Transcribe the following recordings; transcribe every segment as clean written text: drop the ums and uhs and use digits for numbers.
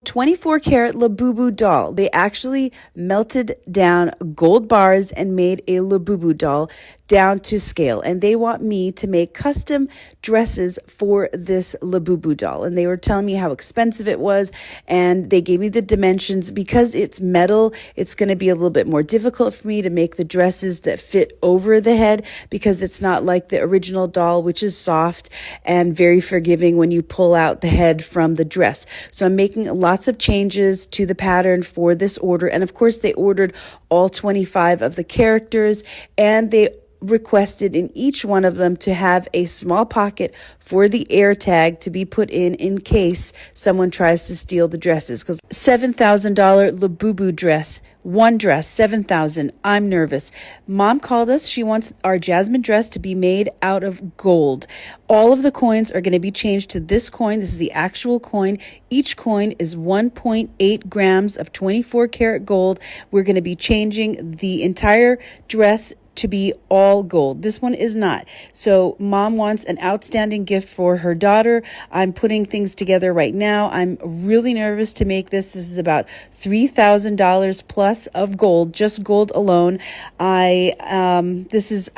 24 karat Labubu doll. They actually melted down gold bars and made a Labubu doll down to scale. And they want me to make custom dresses for this Labubu doll. And they were telling me how expensive it was. And they gave me the dimensions. Because it's metal, it's going to be a little bit more difficult for me to make the dresses that fit over the head, because it's not like the original doll, which is soft and very forgiving when you pull out the head from the dress. So I'm making lots of changes to the pattern for this order. And of course, they ordered all 25 of the characters, and they requested in each one of them to have a small pocket for the air tag to be put in case someone tries to steal the dresses. Because $7,000 Labubu dress, one dress, $7,000. I'm nervous. Mom called us. She wants our Jasmine dress to be made out of gold. All of the coins are going to be changed to this coin. This is the actual coin. Each coin is 1.8 grams of 24 karat gold. We're going to be changing the entire dress to be all gold. This one is not. So mom wants an outstanding gift for her daughter. I'm putting things together right now. I'm really nervous to make this. This is about $3,000 plus of gold, just gold alone. This is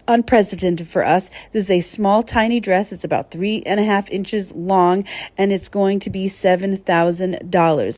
unprecedented for us. This is a small, tiny dress. It's about 3.5 inches long, and it's going to be $7,000.